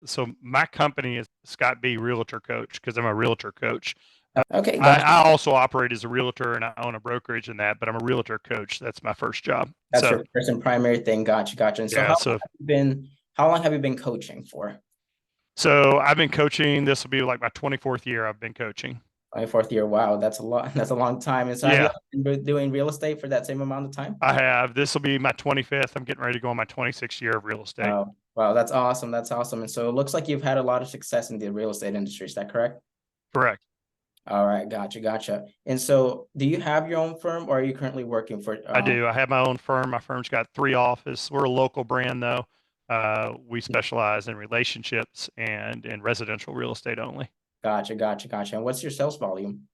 So my company is Scott B. Realtor Coach because I'm a realtor coach. Okay, gotcha. I also operate as a realtor and I own a brokerage in that, but I'm a realtor coach. That's my first job. That's So your first and primary thing. Gotcha, gotcha. And so yeah, so how long have you been coaching for? so I've been coaching. This will be like my 24th year I've been coaching. 24th year. Wow, that's a lot. That's a long time. And so have you Yeah, been doing real estate for that same amount of time? I have. This will be my 25th. I'm getting ready to go on my 26th year of real estate. Wow. Wow, that's awesome. That's awesome. And so it looks like you've had a lot of success in the real estate industry. Is that correct? Correct. All right, gotcha, gotcha. And so do you have your own firm or are you currently working for I do. I have my own firm. My firm's got 3 offices. We're a local brand though. We specialize in relationships and in residential real estate only. gotcha, gotcha, gotcha. And what's your sales volume?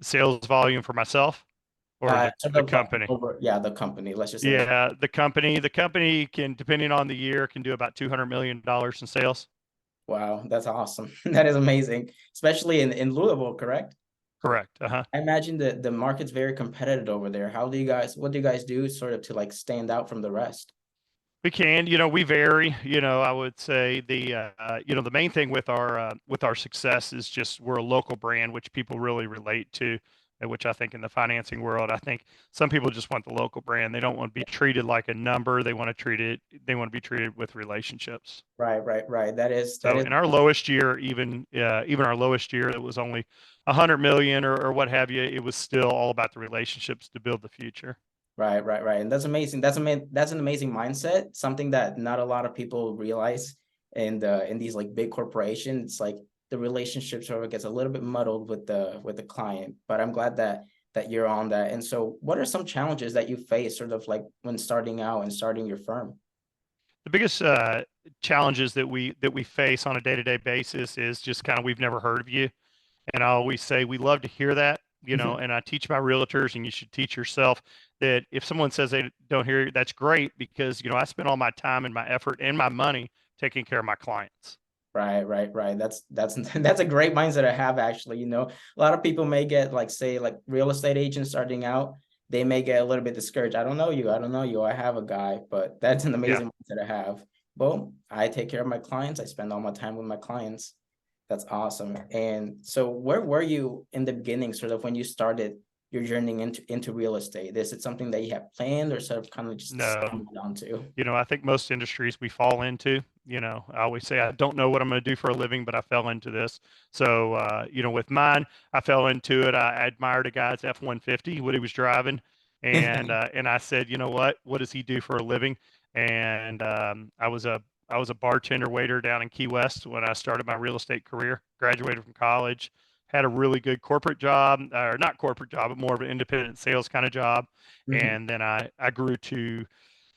Sales volume for myself or Sort the of like company. over, yeah, the company. Let's just say the Yeah, the company can, depending on the year, can do about $200 million in sales. wow, that's awesome. That is amazing, especially in Louisville, correct? Correct. Uh-huh. I imagine the market's very competitive over there. What do you guys do sort of to like stand out from the rest? We can, we vary. I would say the main thing with our success is just we're a local brand, which people really relate to, which I think in the financing world, I think some people just want the local brand. They don't want to be treated like a number. They want to be treated with relationships. Right, right, right. That So is in our lowest year, even our lowest year, it was only 100 million or what have you. It was still all about the relationships to build the future. right, right, right. And that's amazing. That's an amazing mindset, something that not a lot of people realize in these like big corporations. It's like the relationship sort of gets a little bit muddled with the client. But I'm glad that you're on that. And so what are some challenges that you face sort of like when starting out and starting your firm? The biggest challenges that we face on a day-to-day basis is just kind of we've never heard of you, and I always say we love to hear that, and I teach my realtors, and you should teach yourself that if someone says they don't hear you, that's great because I spend all my time and my effort and my money taking care of my clients. Right, right, right. That's that's a great mindset to have actually. A lot of people may get like say like real estate agents starting out, they may get a little bit discouraged. I don't know you. I don't know you. I have a guy, but that's an Yeah. amazing mindset to have. Well, I take care of my clients. I spend all my time with my clients. That's awesome. And so where were you in the beginning, sort of when you started your journey into real estate? Is it something that you have planned or sort of kind of just No. stumbled onto? I think most industries we fall into. I always say I don't know what I'm going to do for a living, but I fell into this. So, with mine, I fell into it. I admired a guy's F-150, what he was driving, and I said, you know what does he do for a living? And I was a bartender waiter down in Key West when I started my real estate career. Graduated from college, had a really good corporate job, or not corporate job, but more of an independent sales kind of job. Mhm. And then I grew to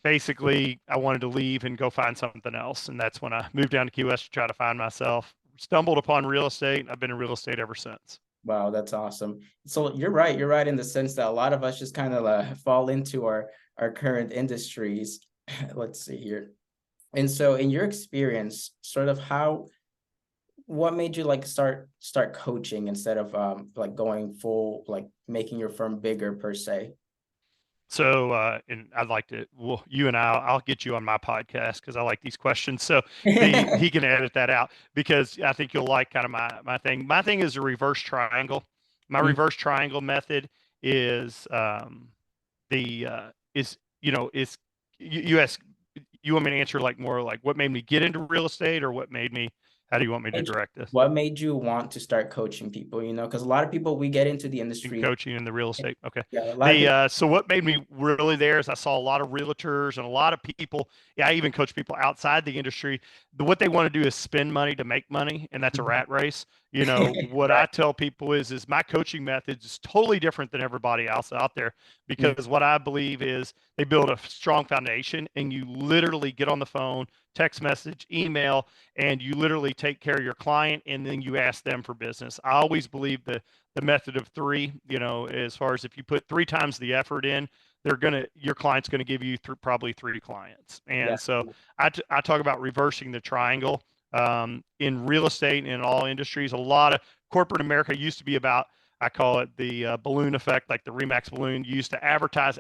basically I wanted to leave and go find something else. And that's when I moved down to Key West to try to find myself. Stumbled upon real estate. I've been in real estate ever since. Wow, that's awesome. So you're right. You're right in the sense that a lot of us just kind of fall into our current industries. Let's see here. And so in your experience, sort of what made you like start coaching instead of like going full like making your firm bigger per se? So, and I'd like to, well, you and I'll get you on my podcast because I like these questions. So he can edit that out because I think you'll like kind of my thing. My thing is a reverse triangle. My Mm, reverse triangle method is the is is you ask you want me to answer like more like what made me get into real estate or what made me how do you want me to direct this what made you want to start coaching people? Because a lot of people we get into the in industry. coaching in the real estate? Okay. Yeah, a lot of The people. so what made me really there is I saw a lot of realtors and a lot of people. Yeah, I even coach people outside the industry. What they want to do is spend money to make money, and that's a rat race. What Right. I tell people is my coaching method is totally different than everybody else out there Mm, because what I believe is they build a strong foundation, and you literally get on the phone, text message, email, and you literally take care of your client, and then you ask them for business. I always believe the method of three, as far as if you put 3 times the effort in, your client's going to give you probably 3 clients. yeah. And so I talk about reversing the triangle in real estate and in all industries. A lot of corporate America used to be about, I call it the balloon effect, like the Remax balloon. You used to advertise,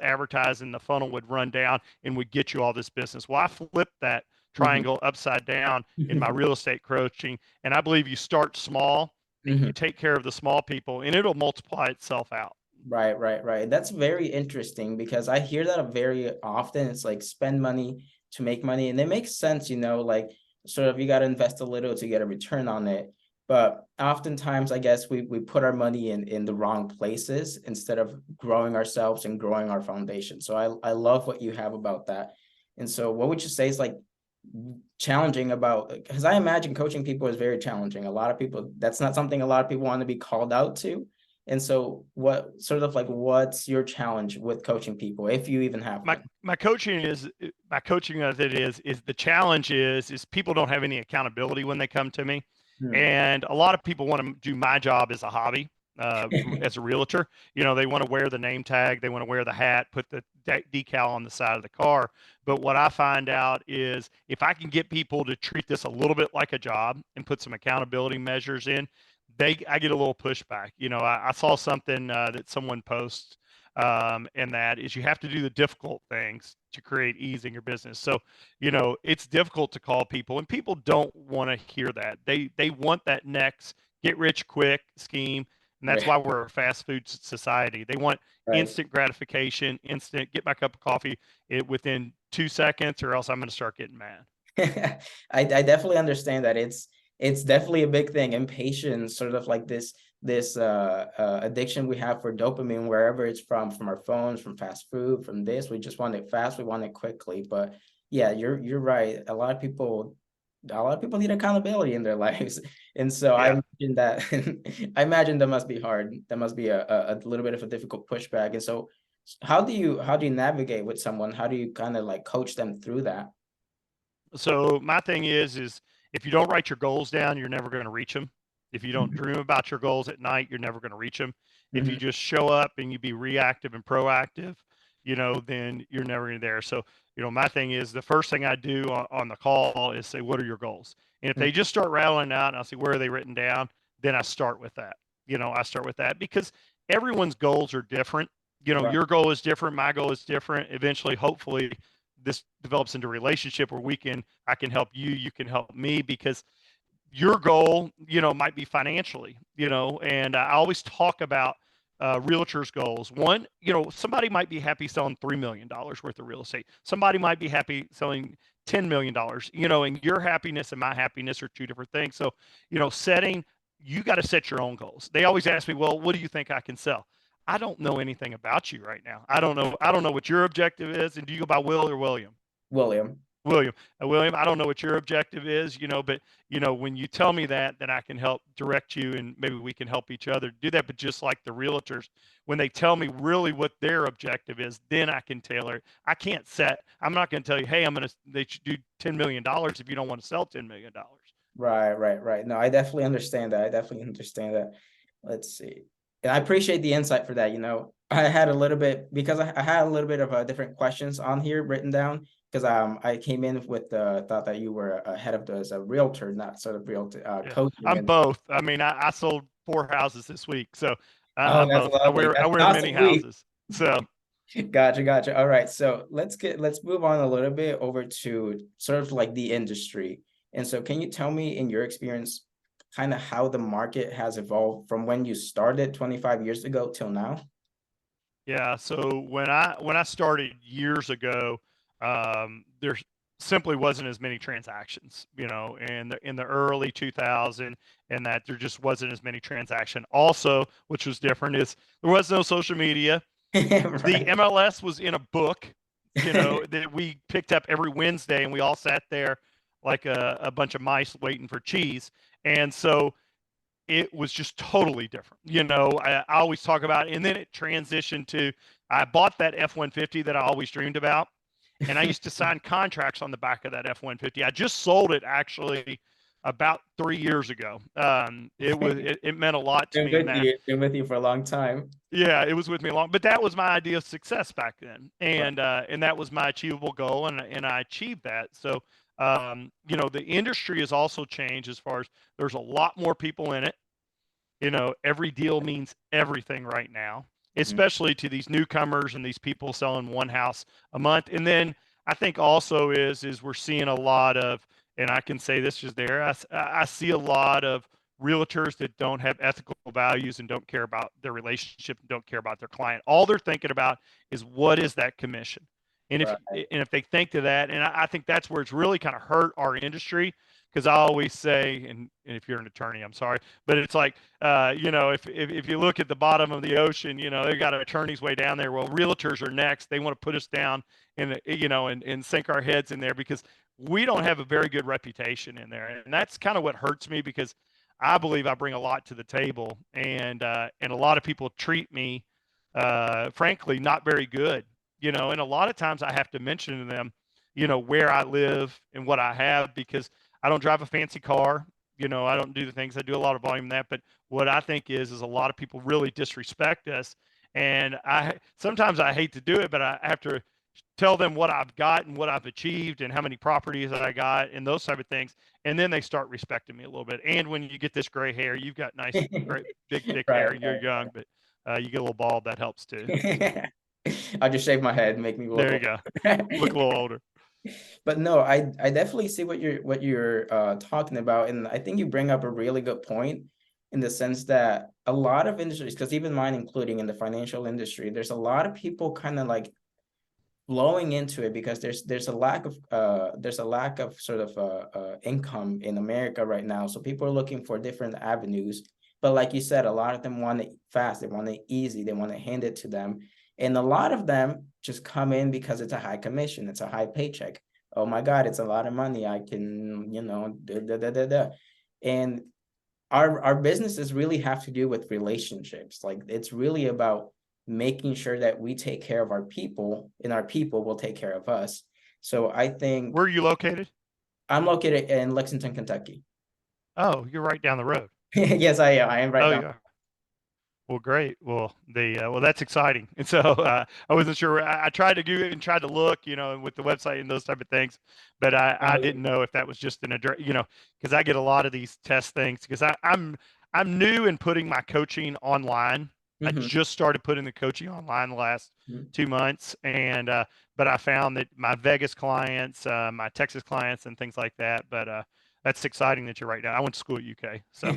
and the funnel would run down and would get you all this business. Well, I flipped that Mhm. triangle upside down in my real estate coaching. And I believe you start small and you Mhm. take care of the small people and it'll multiply itself out. Right, right, right. That's very interesting because I hear that very often. It's like spend money to make money, and it makes sense, like sort of you got to invest a little to get a return on it. But oftentimes, I guess we put our money in the wrong places instead of growing ourselves and growing our foundation. So I love what you have about that. And so, what would you say is like challenging about? Because I imagine coaching people is very challenging. A lot of people, that's not something a lot of people want to be called out to. And so what sort of like what's your challenge with coaching people, if you even have my one? my coaching is my coaching of it is the challenge is people don't have any accountability when they come to me, Hmm. and a lot of people want to do my job as a hobby, as a realtor. They want to wear the name tag, they want to wear the hat, put the decal on the side of the car. But what I find out is if I can get people to treat this a little bit like a job and put some accountability measures in, I get a little pushback. I saw something that someone posts, and that is you have to do the difficult things to create ease in your business. So, it's difficult to call people, and people don't want to hear that. They want that next get rich quick scheme, and that's Right, why we're a fast food society. They want right. instant gratification, instant get my cup of coffee within 2 seconds, or else I'm going to start getting mad. I definitely understand that it's definitely a big thing. Impatience, sort of like this addiction we have for dopamine, wherever it's from our phones, from fast food, from this. We just want it fast, we want it quickly. But yeah, you're right. A lot of people need accountability in their lives. And so I Yeah. imagine that I imagine that must be hard. That must be a little bit of a difficult pushback. And so how do you navigate with someone? How do you kind of like coach them through that? So my thing is if you don't write your goals down, you're never going to reach them. If you don't dream about your goals at night, you're never going to reach them. If you Mhm. just show up and you be reactive and proactive, then you're never going to there. So, my thing is the first thing I do on the call is say, what are your goals? And if Mhm. they just start rattling out and I'll say, where are they written down? Then I start with that. I start with that because everyone's goals are different. Right. Your goal is different. My goal is different. Eventually, hopefully, this develops into a relationship where I can help you, you can help me, because your goal, might be financially, and I always talk about realtors' goals. One, somebody might be happy selling $3 million worth of real estate. Somebody might be happy selling $10 million, and your happiness and my happiness are two different things. So, you got to set your own goals. They always ask me, well, what do you think I can sell? I don't know anything about you right now. I don't know what your objective is. And do you go by Will or William? William. William. William, I don't know what your objective is, but when you tell me that, then I can help direct you, and maybe we can help each other do that. But just like the realtors, when they tell me really what their objective is, then I can tailor it. I'm not going to tell you, hey, they should do $10 million if you don't want to sell $10 million. Right, right, right. No, I definitely understand that. I definitely understand that. Let's see. And I appreciate the insight for that. I had a little bit because I had a little bit of different questions on here written down because I came in with the thought that you were ahead of as a realtor, not sort of realtor Yeah, coaching. I'm And both. I mean, I sold 4 houses this week, so oh, I'm that's both. I lovely. wear I That's wear an many awesome week. houses. So Gotcha, gotcha. All right, so let's move on a little bit over to sort of like the industry. And so, can you tell me, in your experience, kind of how the market has evolved from when you started 25 years ago till now? yeah, so when I started years ago, there simply wasn't as many transactions, in the early 2000, and that there just wasn't as many transactions. Also, which was different, is there was no social media. The Right. MLS was in a book, that we picked up every Wednesday, and we all sat there like a bunch of mice waiting for cheese. And so it was just totally different. I always talk about it, and then it transitioned to I bought that F-150 that I always dreamed about, and I used to sign contracts on the back of that F-150. I just sold it actually about 3 years ago. It meant a lot to Been me, with man. you, been with you for a long time. Yeah, it was with me long, but that was my idea of success back then, Right. and that was my achievable goal, and I achieved that. So, the industry has also changed as far as there's a lot more people in it. Every deal means everything right now, Mhm. especially to these newcomers and these people selling one house a month. And then I think also is we're seeing a lot of, and I can say this is there. I see a lot of realtors that don't have ethical values and don't care about their relationship and don't care about their client. All they're thinking about is what is that commission. Right. And if they think to that, and I think that's where it's really kind of hurt our industry, because I always say, and if you're an attorney, I'm sorry, but it's like, if you look at the bottom of the ocean, they've got attorneys way down there. Well, realtors are next. They want to put us down and sink our heads in there because we don't have a very good reputation in there, and that's kind of what hurts me because I believe I bring a lot to the table, and a lot of people treat me, frankly, not very good. And a lot of times I have to mention to them, where I live and what I have because I don't drive a fancy car. I don't do the things. I do a lot of volume in that. But what I think is a lot of people really disrespect us. And sometimes I hate to do it, but I have to tell them what I've got and what I've achieved and how many properties that I got and those type of things. And then they start respecting me a little bit. And when you get this gray hair, you've got nice, great, big, thick Right, hair. You're young, but you get a little bald. That helps too. So I'll just shave my head, make me look there you go. Look a little older. But no, I definitely see what you're talking about, and I think you bring up a really good point in the sense that a lot of industries, because even mine, including in the financial industry, there's a lot of people kind of like flowing into it because there's a lack of sort of income in America right now. So people are looking for different avenues. But like you said, a lot of them want it fast, they want it easy, they want to hand it to them. And a lot of them just come in because it's a high commission, it's a high paycheck. Oh my God, it's a lot of money. I can, And our businesses really have to do with relationships. Like it's really about making sure that we take care of our people and our people will take care of us. So I think Where are you located? I'm located in Lexington, Kentucky. Oh, you're right down the road. Yes, I am. I am right Oh, now. yeah. Well, great. Well, that's exciting. And so I wasn't sure. I tried to Google it and tried to look, with the website and those type of things, but I Yeah. didn't know if that was just an address, because I get a lot of these test things because I'm new in putting my coaching online. I Mhm. just started putting the coaching online the last Mhm. 2 months, and but I found that my Vegas clients, my Texas clients, and things like that. But that's exciting that you're right now. I went to school at UK, so.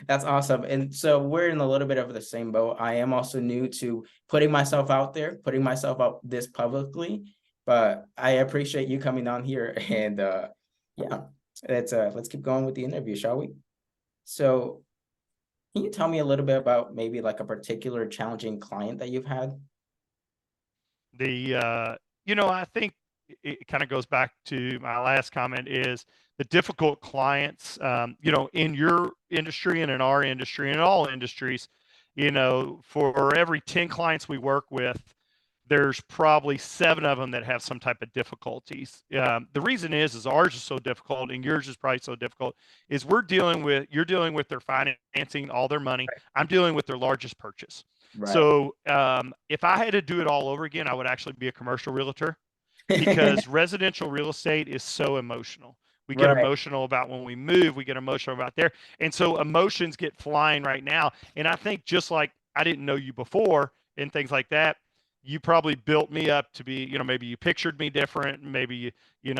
That's awesome. And so we're in a little bit of the same boat. I am also new to putting myself out there, putting myself out this publicly, but I appreciate you coming on here and yeah, let's keep going with the interview, shall we? So can you tell me a little bit about maybe like a particular challenging client that you've had? I think it kind of goes back to my last comment is the difficult clients, in your industry and in our industry and in all industries, for every 10 clients we work with, there's probably 7 of them that have some type of difficulties. The reason is ours is so difficult and yours is probably so difficult is you're dealing with their financing, all their money. I'm dealing with their largest purchase. Right. So if I had to do it all over again, I would actually be a commercial realtor because residential real estate is so emotional. We get Right. emotional about when we move, we get emotional about there. And so emotions get flying right now. And I think just like I didn't know you before and things like that, you probably built me up to be, maybe you pictured me different, maybe you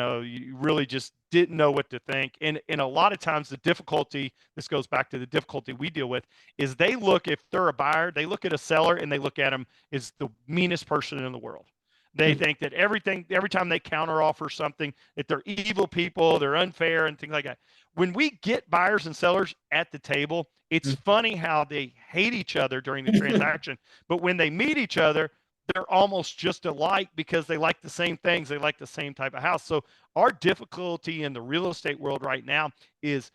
really just didn't know what to think. And a lot of times the difficulty, this goes back to the difficulty we deal with, is they look, if they're a buyer, they look at a seller and they look at them as the meanest person in the world. They think that every time they counter offer something, that they're evil people, they're unfair and things like that. When we get buyers and sellers at the table, it's funny how they hate each other during the transaction, but when they meet each other, they're almost just alike because they like the same things. They like the same type of house. So our difficulty in the real estate world right now is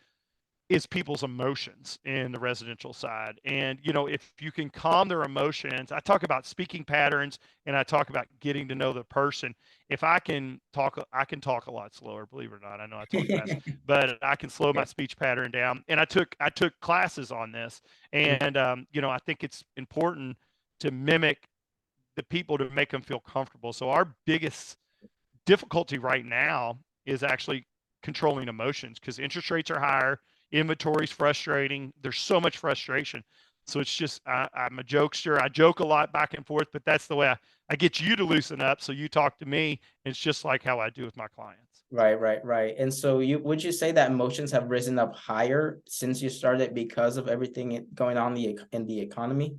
people's emotions in the residential side. And, if you can calm their emotions, I talk about speaking patterns and I talk about getting to know the person. If I can talk a lot slower, believe it or not. I know I talk fast, but I can slow Yeah. my speech pattern down. And I took classes on this. And, I think it's important to mimic the people to make them feel comfortable. So our biggest difficulty right now is actually controlling emotions because interest rates are higher, inventory is frustrating. There's so much frustration. So it's just I'm a jokester. I joke a lot back and forth, but that's the way I get you to loosen up. So you talk to me. It's just like how I do with my clients. Right. And so would you say that emotions have risen up higher since you started because of everything going on in the economy?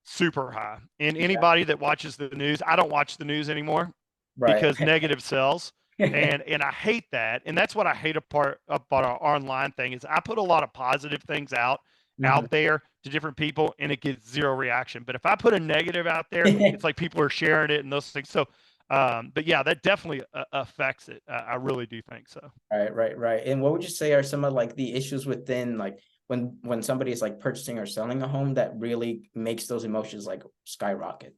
Super high. And Yeah. anybody that watches the news, I don't watch the news anymore Right. because negative sells. And I hate that. And that's what I hate about our online thing is I put a lot of positive things Mhm. out there to different people and it gets zero reaction. But if I put a negative out there, it's like people are sharing it and those things. So but yeah, that definitely affects it. I really do think so. Right. And what would you say are some of like the issues within like when somebody is like purchasing or selling a home that really makes those emotions like skyrocket?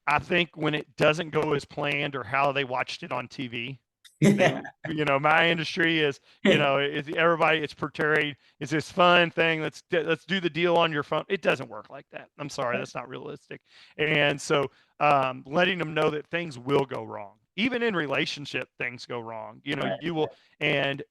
I think when it doesn't go as planned or how they watched it on TV, they, my industry is, is everybody, it's portrayed, it's this fun thing. Let's do the deal on your phone. It doesn't work like that. I'm sorry, that's not realistic. And so, letting them know that things will go wrong, even in relationship, things go wrong. Right. You will, and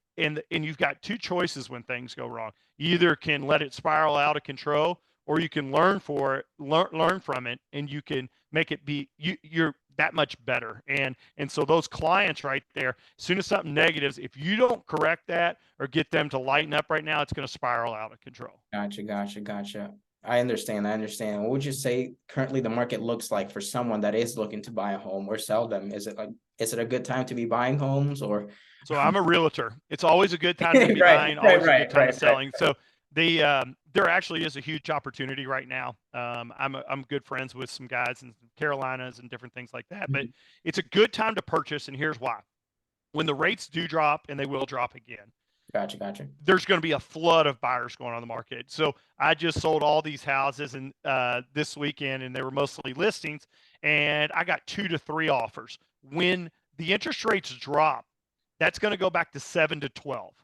you've got two choices when things go wrong. You either can let it spiral out of control, or you can learn from it, and you can make it be you're that much better. And so those clients right there, as soon as something negatives, if you don't correct that or get them to lighten up right now, it's going to spiral out of control. Gotcha. I understand. What would you say currently the market looks like for someone that is looking to buy a home or sell them? Is it a good time to be buying homes or So I'm a realtor. It's always a good time to be buying, always a good time to right. selling. So there actually is a huge opportunity right now. I'm good friends with some guys in Carolinas and different things like that. But Mhm. it's a good time to purchase, and here's why: when the rates do drop, and they will drop again, Gotcha. there's going to be a flood of buyers going on the market. So I just sold all these houses and this weekend, and they were mostly listings, and I got 2 to 3 offers. When the interest rates drop, that's going to go back to 7 to 12.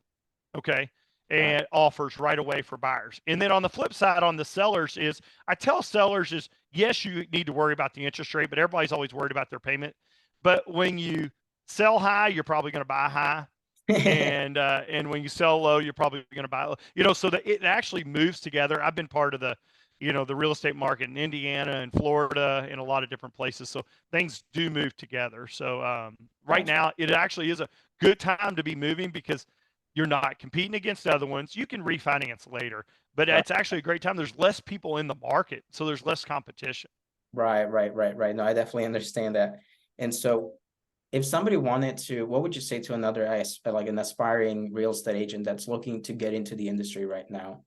Okay. Got And offers right away for buyers. And then on the flip side, on the sellers, is I tell sellers is yes, you need to worry about the interest rate, but everybody's always worried about their payment. But when you sell high, you're probably going to buy high, and when you sell low, you're probably going to buy low. So that it actually moves together. I've been part of the real estate market in Indiana and Florida and a lot of different places. So things do move together. So right Gotcha. now, it actually is a good time to be moving because you're not competing against other ones. You can refinance later, but Right. it's actually a great time. There's less people in the market, so there's less competition. Right. No, I definitely understand that. And so if somebody wanted to, what would you say to another like an aspiring real estate agent that's looking to get into the industry right now?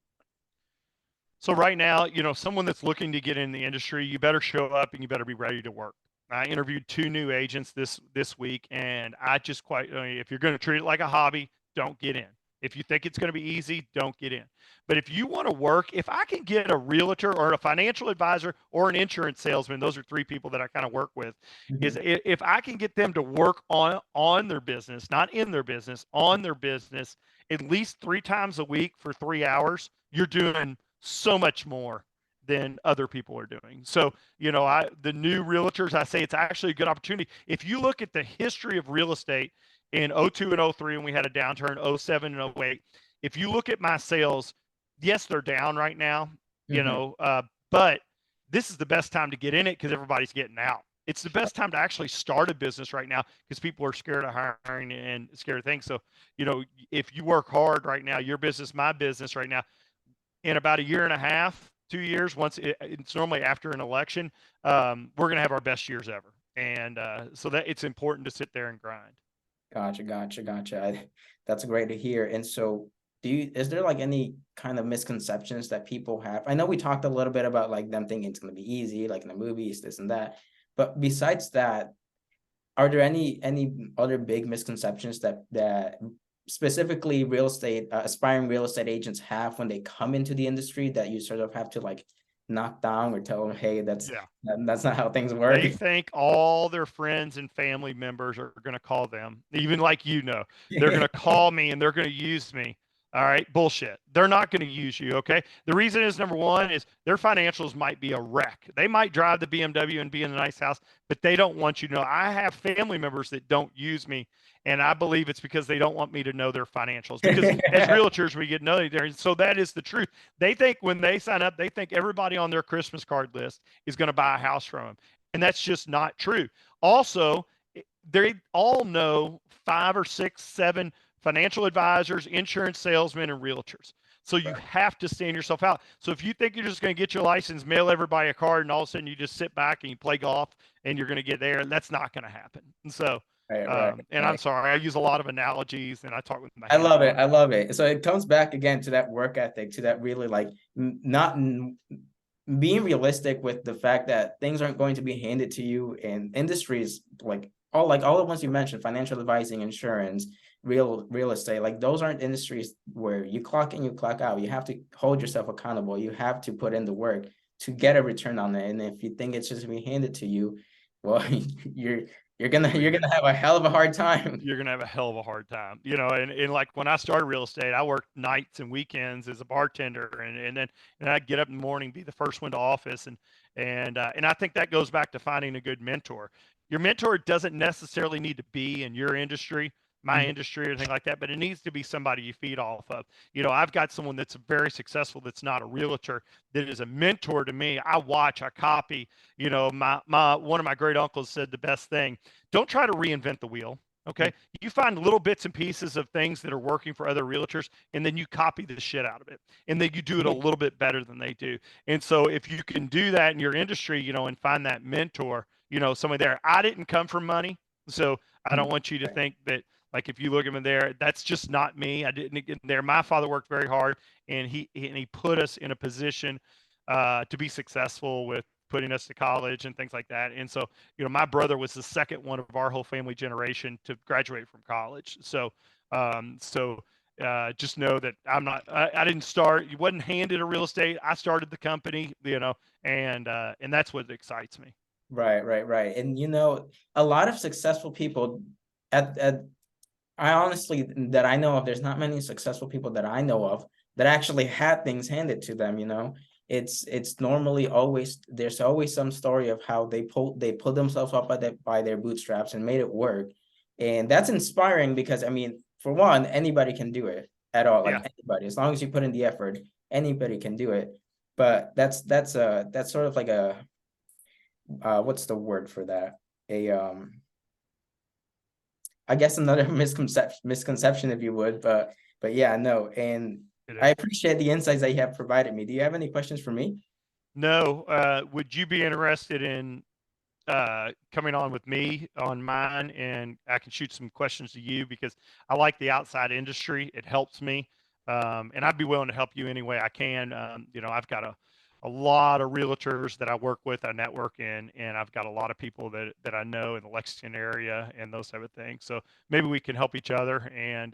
So right now, someone that's looking to get in the industry, you better show up and you better be ready to work. I interviewed 2 new agents this week, and if you're going to treat it like a hobby, don't get in. If you think it's going to be easy, don't get in. But if you want to work, if I can get a realtor or a financial advisor or an insurance salesman, those are 3 people that I kind of work with, is Mhm. if I can get them to work on their business, not in their business, on their business, at least 3 times a week for 3 hours, you're doing so much more than other people are doing. So, the new realtors, I say it's actually a good opportunity. If you look at the history of real estate in '02 and '03, when we had a downturn, '07 and '08, if you look at my sales, yes, they're down right now, Mhm. but this is the best time to get in it because everybody's getting out. It's the best time to actually start a business right now because people are scared of hiring and scared of things. So, if you work hard right now, your business, my business right now, in about a year and a half, 2 years, it's normally after an election, we're going to have our best years ever. And so that it's important to sit there and grind. Gotcha. That's great to hear. And so, is there like any kind of misconceptions that people have? I know we talked a little bit about like them thinking it's going to be easy, like in the movies, this and that. But besides that, are there any other big misconceptions that specifically aspiring real estate agents have when they come into the industry that you sort of have to like knock down or tell them, hey, Yeah. that's not how things work? They think all their friends and family members are going to call them, even like, they're going to call me and they're going to use me. All right. Bullshit. They're not going to use you. Okay. The reason is number one is their financials might be a wreck. They might drive the BMW and be in a nice house, but they don't want you to know. I have family members that don't use me. And I believe it's because they don't want me to know their financials. Because as realtors, we get to know there. So that is the truth. They think when they sign up, they think everybody on their Christmas card list is going to buy a house from them. And that's just not true. Also, they all know 5 or 6, 7 financial advisors, insurance salesmen, and realtors. So you Right. have to stand yourself out. So if you think you're just going to get your license, mail everybody a card, and all of a sudden you just sit back and you play golf and you're going to get there, that's not going to happen. And so, Right. and I'm Right. sorry, I use a lot of analogies and I talk with my I hands love a it. lot. I love it. So it comes back again to that work ethic, to that really like not being realistic with the fact that things aren't going to be handed to you in industries like all the ones you mentioned, financial advising, insurance, real estate, like those aren't industries where you clock in, you clock out. You have to hold yourself accountable. You have to put in the work to get a return on it. And if you think it's just being handed to you, well, you're you're gonna have a hell of a hard time. You're gonna have a hell of a hard time, and like when I started real estate, I worked nights and weekends as a bartender, and then I'd get up in the morning, be the first one to office, and I think that goes back to finding a good mentor. Your mentor doesn't necessarily need to be in your industry, my Mhm. industry, or anything like that, but it needs to be somebody you feed off of. I've got someone that's very successful that's not a realtor that is a mentor to me. I watch, I copy. My one of my great uncles said the best thing: don't try to reinvent the wheel. Okay. You find little bits and pieces of things that are working for other realtors, and then you copy the shit out of it. And then you do it a little bit better than they do. And so if you can do that in your industry, and find that mentor, somebody there. I didn't come from money. So I don't want you to think that, like, if you look at me there, that's just not me. I didn't get there. My father worked very hard, and he put us in a position to be successful with putting us to college and things like that. And so, my brother was the second one of our whole family generation to graduate from college. So just know that I didn't start, you wasn't handed a real estate. I started the company, and that's what excites me. Right. And a lot of successful people at I honestly that I know of, there's not many successful people that I know of that actually had things handed to them. It's normally always there's always some story of how they pulled themselves up by their bootstraps and made it work. And that's inspiring because I mean, for one, anybody can do it at all, like Yeah. anybody, as long as you put in the effort, anybody can do it. But that's sort of like a what's the word for that? A I guess another misconception, if you would, but yeah, no. And It I is. appreciate the insights that you have provided me. Do you have any questions for me? No. Would you be interested in coming on with me on mine, and I can shoot some questions to you because I like the outside industry. It helps me. And I'd be willing to help you any way I can. I've got a lot of realtors that I work with, I network in, and I've got a lot of people that I know in the Lexington area and those type of things. So maybe we can help each other. And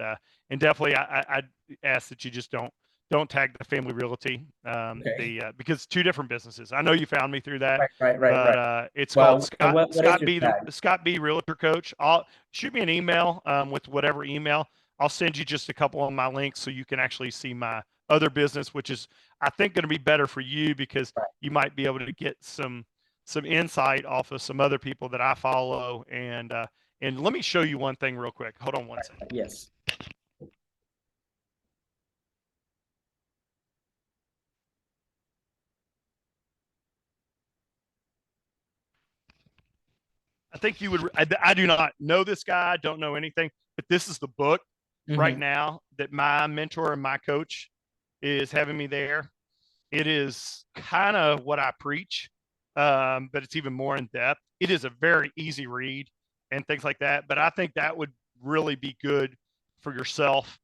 definitely, I'd ask that you just don't tag the family realty, Okay. because two different businesses. I know you found me through that, but Right. it's called Well, so what is your tag? Scott B Realtor Coach. I'll shoot me an email, with whatever email. I'll send you just a couple of my links so you can actually see my other business, which is, I think, going to be better for you because Right, you might be able to get some insight off of some other people that I follow. And let me show you one thing real quick. Hold on one second. yes. I think you would. I do not know this guy. Don't know anything, but this is the book right Hmm. now that my mentor and my coach is having me there. It is kind of what I preach, but it's even more in depth. It is a very easy read and things like that. But I think that would really be good for yourself.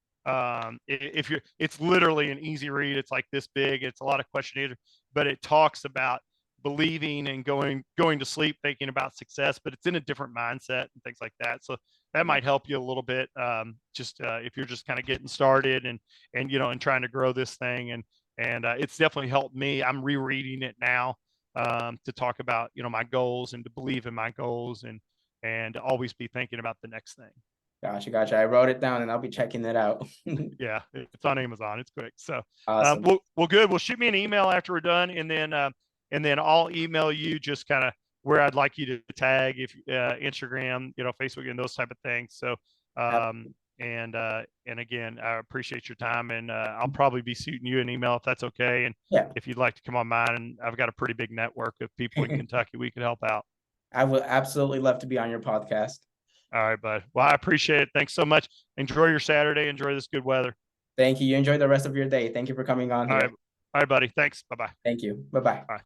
If you're, it's literally an easy read. It's like this big. It's a lot of questionnaires, but it talks about believing and going to sleep thinking about success, but it's in a different mindset and things like that. So that might help you a little bit. Just if you're just kind of getting started and trying to grow this thing, and it's definitely helped me. I'm rereading it now, to talk about my goals and to believe in my goals, and to always be thinking about the next thing. Gotcha. I wrote it down and I'll be checking it out. Yeah, it's on Amazon. It's quick. So, Awesome. well, good. Well, shoot me an email after we're done, and then I'll email you just kind of where I'd like you to tag, if Instagram, Facebook, and those type of things. So, and again, I appreciate your time, and I'll probably be shooting you an email if that's okay. And Yeah. if you'd like to come on mine, and I've got a pretty big network of people in Kentucky we could help out. I would absolutely love to be on your podcast. All right, bud. Well, I appreciate it. Thanks so much. Enjoy your Saturday. Enjoy this good weather. Thank you. You enjoy the rest of your day. Thank you for coming on All right. here. All right, buddy. Thanks. Bye-bye. Thank you. Bye-bye. Bye.